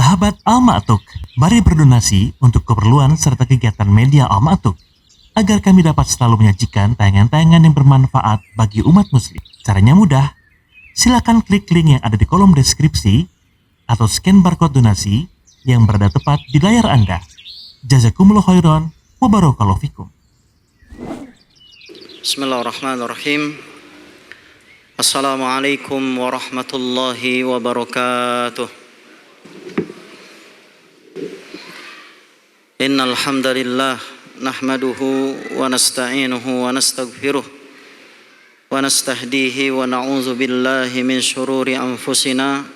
Sahabat Al-Ma'tuk, mari berdonasi untuk keperluan serta kegiatan media Al-Ma'tuk agar kami dapat selalu menyajikan tayangan-tayangan yang bermanfaat bagi umat muslim. Caranya mudah, silakan klik link yang ada di kolom deskripsi atau scan barcode donasi yang berada tepat di layar Anda. Jazakumullah khairan wa barakallahu fikum. Bismillahirrahmanirrahim. Assalamualaikum warahmatullahi wabarakatuh. Innal hamdalillah nahmaduhu wa nasta'inuhu wa nastaghfiruh wa nastahdihi wa na'udzu billahi min syururi anfusina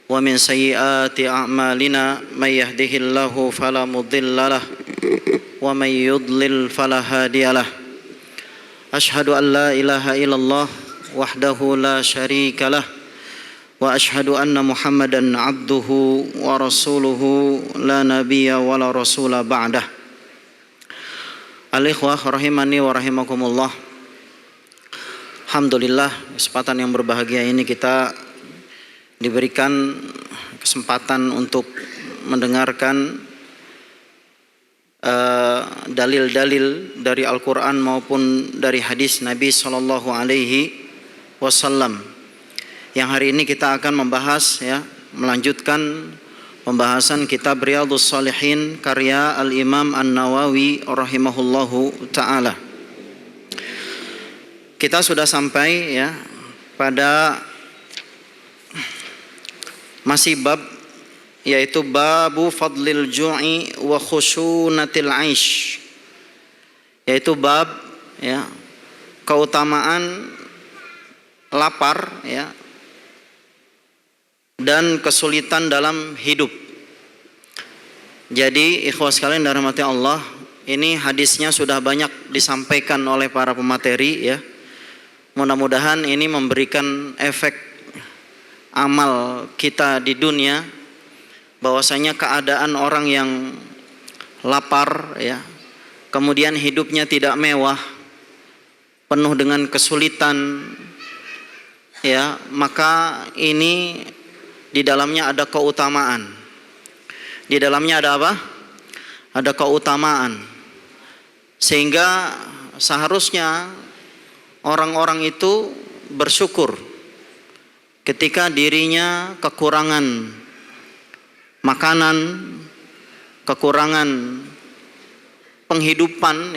wa min sayyiati a'malina may yahdihillahu fala mudhillalah wa may yudlil fala hadiyalah. Ashhadu an la ilaha illallah wahdahu la syarikalah wa ashhadu anna Muhammadan abduhu wa rasuluhu la nabiyya wa la rasula ba'dah. Al-ikhwah rahimani wa rahimakumullah. Alhamdulillah, kesempatan yang berbahagia ini kita diberikan kesempatan untuk mendengarkan dalil-dalil dari Al-Quran maupun dari hadis Nabi Sallallahu Alaihi Wasallam. Yang hari ini kita akan membahas, melanjutkan pembahasan kitab Riyadhus Shalihin karya Al-Imam An-Nawawi rahimahullahu ta'ala. Kita sudah sampai pada masih bab, yaitu babu fadlil ju'i wa khushunatil aish, yaitu bab keutamaan lapar dan kesulitan dalam hidup. Jadi ikhwah sekalian dirahmati Allah, ini hadisnya sudah banyak disampaikan oleh para pemateri Mudah-mudahan ini memberikan efek amal kita di dunia, bahwasanya keadaan orang yang lapar kemudian hidupnya tidak mewah, penuh dengan kesulitan maka ini di dalamnya ada keutamaan. Di dalamnya ada apa? Ada keutamaan. Sehingga seharusnya orang-orang itu bersyukur ketika dirinya kekurangan makanan, kekurangan penghidupan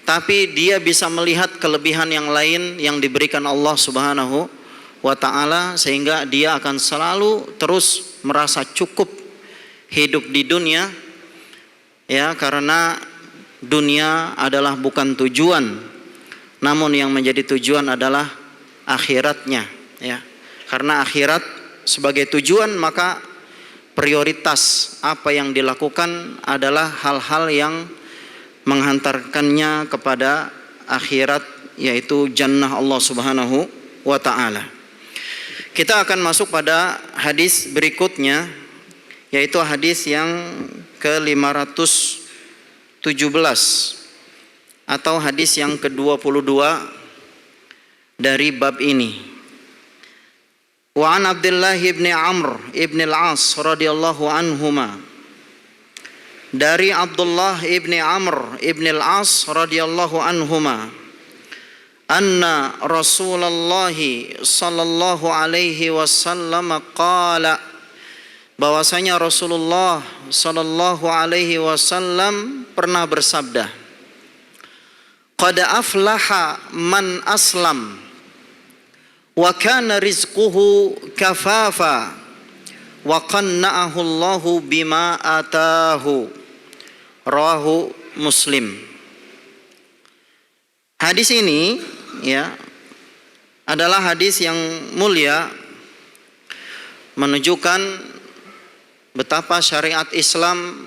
tapi dia bisa melihat kelebihan yang lain yang diberikan Allah Subhanahu wa ta'ala, sehingga dia akan selalu terus merasa cukup hidup di dunia karena dunia adalah bukan tujuan, namun yang menjadi tujuan adalah akhiratnya karena akhirat sebagai tujuan, maka prioritas apa yang dilakukan adalah hal-hal yang menghantarkannya kepada akhirat, yaitu jannah Allah Subhanahu wa ta'ala. Kita akan masuk pada hadis berikutnya, yaitu hadis yang ke-517 atau hadis yang ke-22 dari bab ini. Wa an Abdullah ibn Amr ibn al-As radhiyallahu anhuma, dari Abdullah ibn Amr ibn al-As radhiyallahu anhuma, anna Rasulullah sallallahu alaihi wasallam qala, bahwasanya Rasulullah sallallahu alaihi wasallam pernah bersabda, qad aflaha man aslam wa kana rizquhu kafafa wa qanna'ahu Allahu bima atahu. Rawahu Muslim. Hadis ini adalah hadis yang mulia, menunjukkan betapa syariat Islam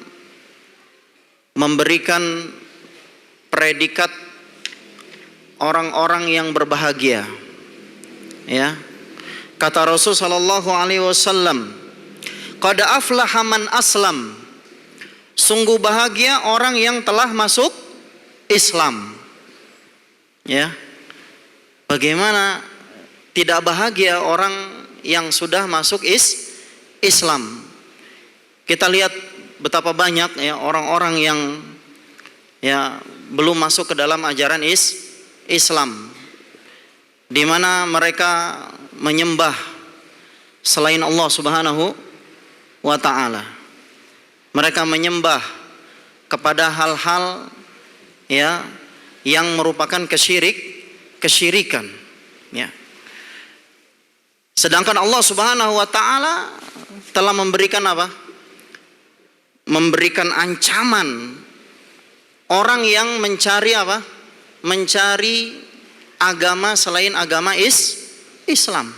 memberikan predikat orang-orang yang berbahagia. Kata Rasul sallallahu alaihi wasallam, qad aflaha man aslam, sungguh bahagia orang yang telah masuk Islam. Bagaimana tidak bahagia orang yang sudah masuk Islam? kita lihat betapa banyak ya orang-orang yang ya belum masuk ke dalam ajaran Islam, di mana mereka menyembah selain Allah Subhanahu wa taala. Mereka menyembah kepada hal-hal ya yang merupakan kesyirikan ya. Sedangkan Allah Subhanahu wa taala telah memberikan apa? Memberikan ancaman orang yang mencari apa? Mencari agama selain agama Islam.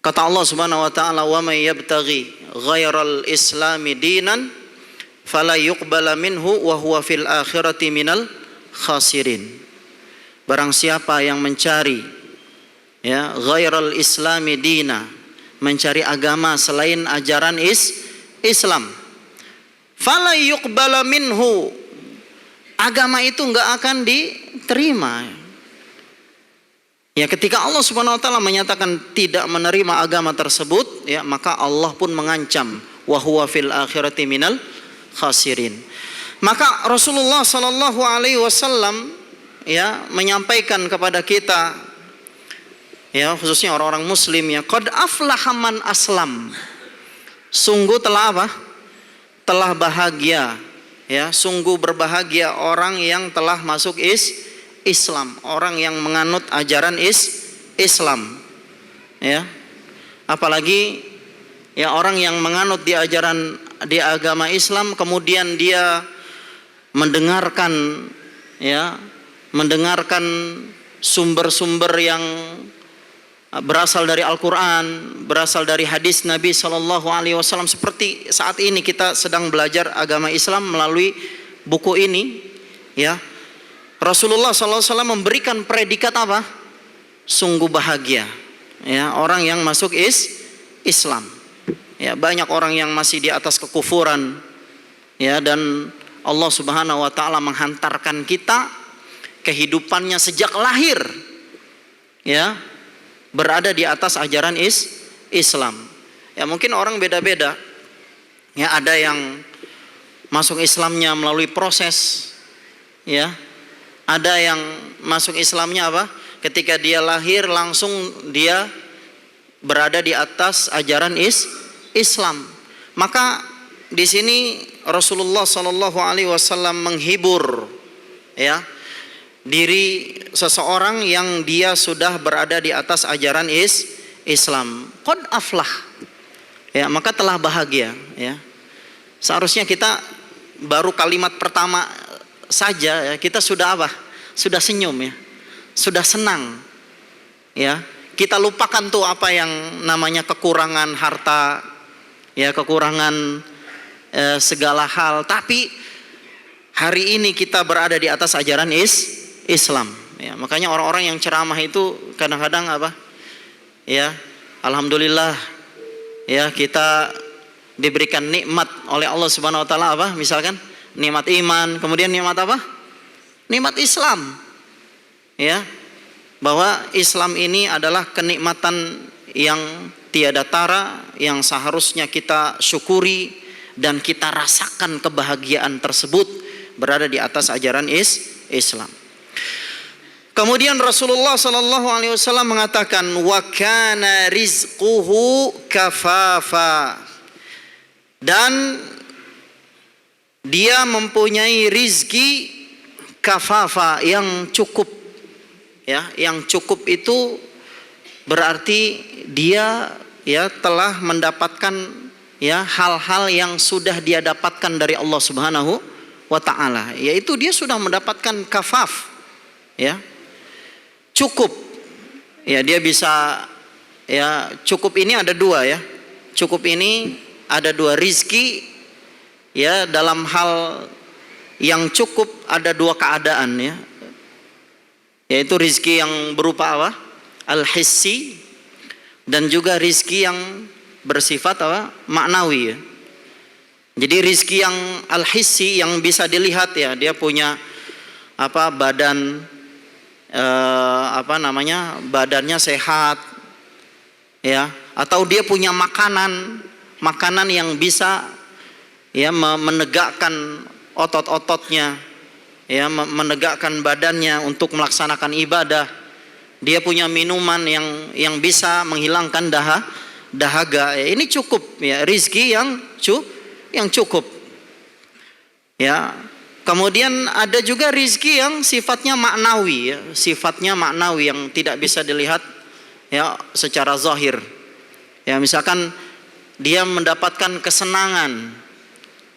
Kata Allah Subhanahu wa taala, "Wa may yabtaghi ghairal islami dinan fala yuqbala minhu wa huwa fil akhirati minal khasirin." Barang siapa yang mencari ya ghairal islami dina, mencari agama selain ajaran Islam, fala yuqbala minhu, agama itu enggak akan diterima. Ya, ketika Allah Subhanahu wa taala menyatakan tidak menerima agama tersebut, ya, maka Allah pun mengancam wa huwa fil akhirati minal khasirin. Maka Rasulullah sallallahu alaihi wasallam ya menyampaikan kepada kita ya, khususnya orang-orang muslim ya, qad aflaha man aslam. Sungguh telah apa? Telah bahagia ya, sungguh berbahagia orang yang telah masuk Islam, orang yang menganut ajaran Islam ya. Apalagi ya orang yang menganut di agama Islam kemudian dia mendengarkan sumber-sumber yang berasal dari Al-Qur'an, berasal dari hadis Nabi sallallahu alaihi wasallam, seperti saat ini kita sedang belajar agama Islam melalui buku ini ya. Rasulullah SAW memberikan predikat apa? Sungguh bahagia ya orang yang masuk Islam. Ya, banyak orang yang masih di atas kekufuran ya, dan Allah Subhanahu wa taala menghantarkan kita kehidupannya sejak lahir ya berada di atas ajaran Islam. Ya, mungkin orang beda-beda. Ya, ada yang masuk Islamnya melalui proses ya. Ada yang masuk Islamnya apa? Ketika dia lahir langsung dia berada di atas ajaran Islam. Maka di sini Rasulullah Shallallahu Alaihi Wasallam menghibur ya diri seseorang yang dia sudah berada di atas ajaran Islam. Qad aflah. Ya, maka telah bahagia ya. Seharusnya kita baru kalimat pertama saja ya, kita sudah apa? Sudah senyum ya. Sudah senang. Ya. Kita lupakan tuh apa yang namanya kekurangan harta, ya, kekurangan segala hal, tapi hari ini kita berada di atas ajaran Islam. Ya, makanya orang-orang yang ceramah itu kadang-kadang apa? Ya, alhamdulillah ya kita diberikan nikmat oleh Allah Subhanahu wa taala apa? Misalkan nikmat iman, kemudian nikmat apa? Nikmat Islam. Ya. Bahwa Islam ini adalah kenikmatan yang tiada tara, yang seharusnya kita syukuri dan kita rasakan kebahagiaan tersebut berada di atas ajaran Islam. Kemudian Rasulullah sallallahu alaihi wasallam mengatakan wa kana rizquhu kafafa, dan dia mempunyai rizki kafafa yang cukup ya. Yang cukup itu berarti dia ya telah mendapatkan ya hal-hal yang sudah dia dapatkan dari Allah Subhanahu wa taala, yaitu dia sudah mendapatkan kafaf ya, cukup ya. Dia bisa ya, cukup ini ada dua ya, cukup ini ada dua, rizki ya, dalam hal yang cukup ada dua keadaan ya, yaitu rizki yang berupa apa? Al-hissi, dan juga rizki yang bersifat apa? Maknawi ya. Jadi rizki yang al-hissi yang bisa dilihat ya, dia punya apa? Badan badannya sehat ya, atau dia punya makanan makanan yang bisa ya menegakkan otot-ototnya, ya menegakkan badannya untuk melaksanakan ibadah. Dia punya minuman yang bisa menghilangkan dahaga. Ya, ini cukup ya, rizki yang cukup. Ya. Kemudian ada juga rizki yang sifatnya maknawi, ya, sifatnya maknawi yang tidak bisa dilihat ya secara zahir. Ya, misalkan dia mendapatkan kesenangan.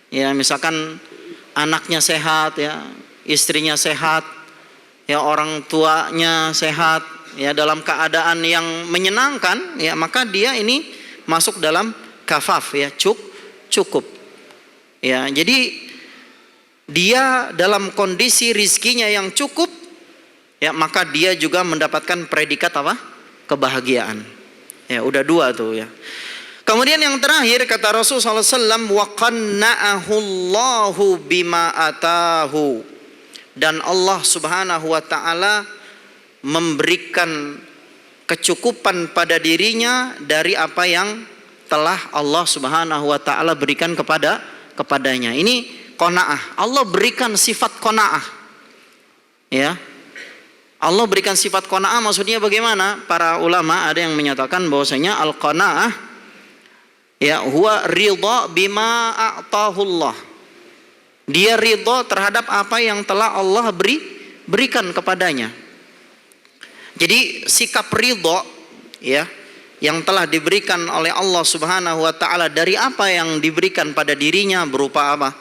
Ya, misalkan anaknya sehat ya, istrinya sehat, ya orang tuanya sehat, ya dalam keadaan yang menyenangkan, ya maka dia ini masuk dalam kafaf ya, cukup. Ya, jadi dia dalam kondisi rizkinya yang cukup, ya maka dia juga mendapatkan predikat apa? Kebahagiaan. Ya, udah dua tuh ya. Kemudian yang terakhir kata Rasulullah SAW, wa qanna'ahu Allahu bima atahu, dan Allah Subhanahu wa taala memberikan kecukupan pada dirinya dari apa yang telah Allah Subhanahu wa taala berikan kepadanya. Ini qanaah. Allah berikan sifat qanaah. Ya. Allah berikan sifat qanaah maksudnya bagaimana? Para ulama ada yang menyatakan bahwasanya al-qanaah ya huwa ridha bima a'tahullah. Dia ridha terhadap apa yang telah Allah berikan kepadanya. Jadi sikap ridha ya yang telah diberikan oleh Allah Subhanahu wa taala dari apa yang diberikan pada dirinya berupa apa?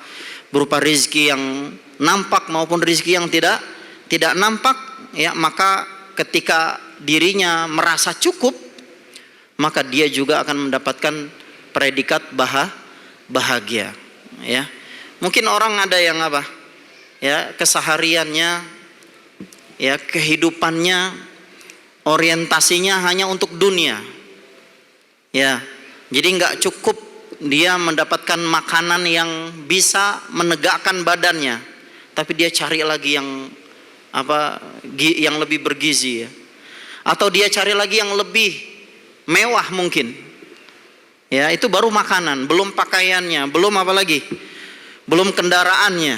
Berupa rizki yang nampak maupun rizki yang tidak nampak, ya maka ketika dirinya merasa cukup, maka dia juga akan mendapatkan predikat bahagia. Ya, mungkin orang ada yang apa? Ya, kesehariannya, ya kehidupannya, orientasinya hanya untuk dunia. Ya, jadi nggak cukup dia mendapatkan makanan yang bisa menegakkan badannya, tapi dia cari lagi yang apa? Yang lebih bergizi ya. Atau dia cari lagi yang lebih mewah mungkin. Ya, itu baru makanan, belum pakaiannya, belum apa lagi? Belum kendaraannya.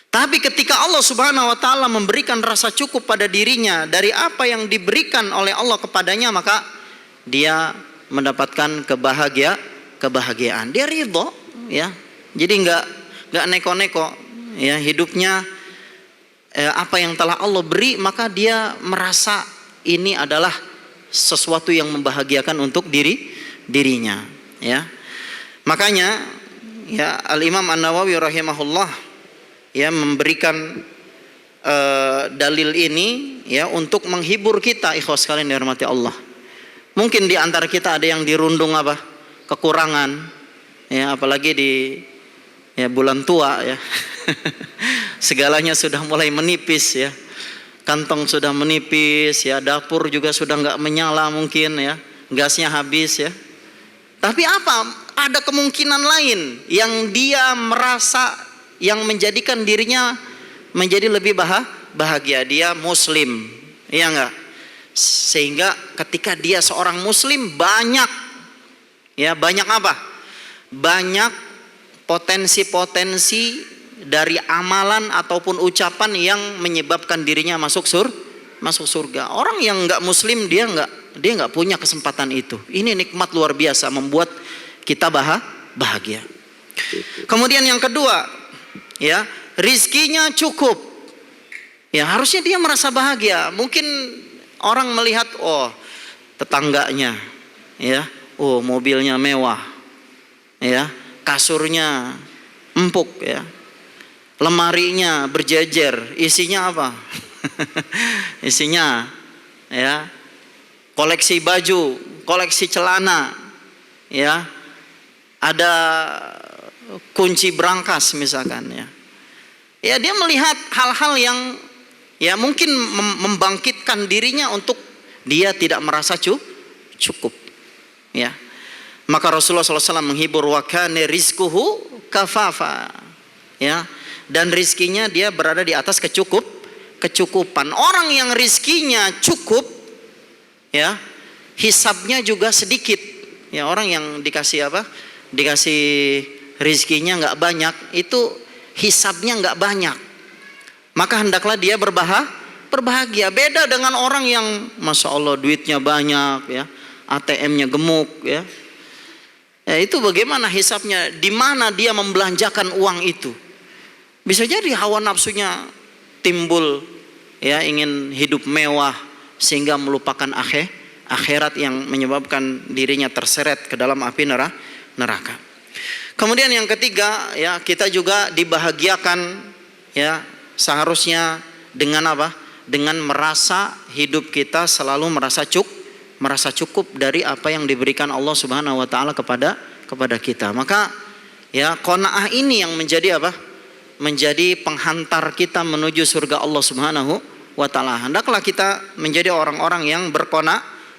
Tapi ketika Allah Subhanahu wa taala memberikan rasa cukup pada dirinya dari apa yang diberikan oleh Allah kepadanya, maka dia mendapatkan kebahagiaan. Dia ridho ya. Jadi enggak neko-neko ya hidupnya apa yang telah Allah beri, maka dia merasa ini adalah sesuatu yang membahagiakan untuk dirinya ya. Makanya ya Al-Imam An-Nawawi rahimahullah ya memberikan dalil ini ya untuk menghibur kita ikhwas sekalian dihormati Allah. Mungkin di antara kita ada yang dirundung apa? Kekurangan ya, apalagi di ya bulan tua ya. Segalanya sudah mulai menipis ya. Kantong sudah menipis ya, dapur juga sudah enggak menyala mungkin ya. Gasnya habis ya. Tapi apa? Ada kemungkinan lain yang dia merasa yang menjadikan dirinya menjadi lebih bahagia. Dia muslim. Iya enggak? Sehingga ketika dia seorang muslim banyak apa? Banyak potensi-potensi dari amalan ataupun ucapan yang menyebabkan dirinya masuk surga. Orang yang enggak muslim dia enggak punya kesempatan itu. Ini nikmat luar biasa membuat kita bahagia. Kemudian yang kedua, ya, rizkinya cukup. Ya, harusnya dia merasa bahagia. Mungkin orang melihat, oh, tetangganya, ya, oh, mobilnya mewah, ya, kasurnya empuk, ya, lemarinya berjejer, isinya apa? Isinya, ya, koleksi baju, koleksi celana, ya, ada kunci brankas misalkan, ya. Ya, dia melihat hal-hal yang ya mungkin membangkitkan dirinya untuk dia tidak merasa cukup. Ya. Maka Rasulullah SAW menghibur, wa kana rizquhu kafafa. Ya. Dan rizkinya dia berada di atas kecukupan. Orang yang rizkinya cukup, ya, hisabnya juga sedikit. Ya, orang yang dikasih apa? Dikasih rizkinya nggak banyak, itu hisabnya nggak banyak. Maka hendaklah dia berbahagia. Beda dengan orang yang masya Allah duitnya banyak, ya, ATM-nya gemuk, ya. Ya, itu bagaimana hisabnya? Di mana dia membelanjakan uang itu? Bisa jadi hawa nafsunya timbul, ya, ingin hidup mewah sehingga melupakan akhirat yang menyebabkan dirinya terseret ke dalam api neraka. Kemudian yang ketiga, ya, kita juga dibahagiakan, ya, seharusnya dengan apa? Dengan merasa hidup kita selalu merasa cukup dari apa yang diberikan Allah Subhanahu wa taala kepada kita. Maka, ya, qanaah ini yang menjadi apa? Menjadi penghantar kita menuju surga Allah Subhanahu wa taala. Hendaklah kita menjadi orang-orang yang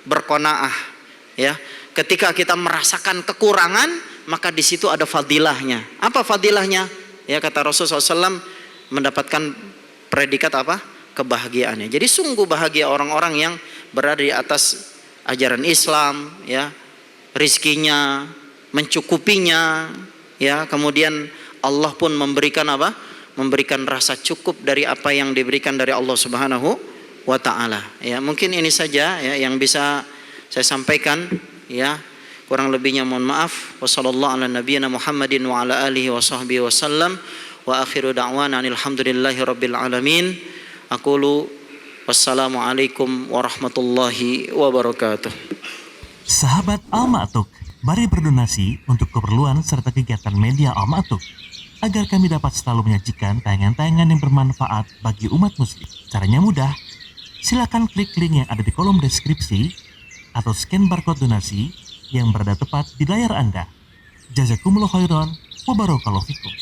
berqanaah, ya. Ketika kita merasakan kekurangan, maka di situ ada fadilahnya. Apa fadilahnya? Ya, kata Rasulullah SAW, mendapatkan predikat apa? Kebahagiaannya. Jadi sungguh bahagia orang-orang yang berada di atas ajaran Islam, ya, rizkinya mencukupinya, ya, kemudian Allah pun memberikan apa? Memberikan rasa cukup dari apa yang diberikan dari Allah Subhanahu wa taala. Ya, mungkin ini saja, ya, yang bisa saya sampaikan, ya. Kurang lebihnya mohon maaf. Wassallallahu ala nabiyyina Muhammadin wa ala alihi wa sahbihi wasallam. Wa akhiru da'wana alhamdulillahi rabbil alamin. Aqulu wassalamualaikum warahmatullahi wabarakatuh. Sahabat Al-Ma'tuk, mari berdonasi untuk keperluan serta kegiatan media Al-Ma'tuk agar kami dapat selalu menyajikan tayangan-tayangan yang bermanfaat bagi umat muslim. Caranya mudah. Silakan klik link yang ada di kolom deskripsi atau scan barcode donasi yang berada tepat di layar Anda. Jazakumullah khairan wa barakallahu fikum.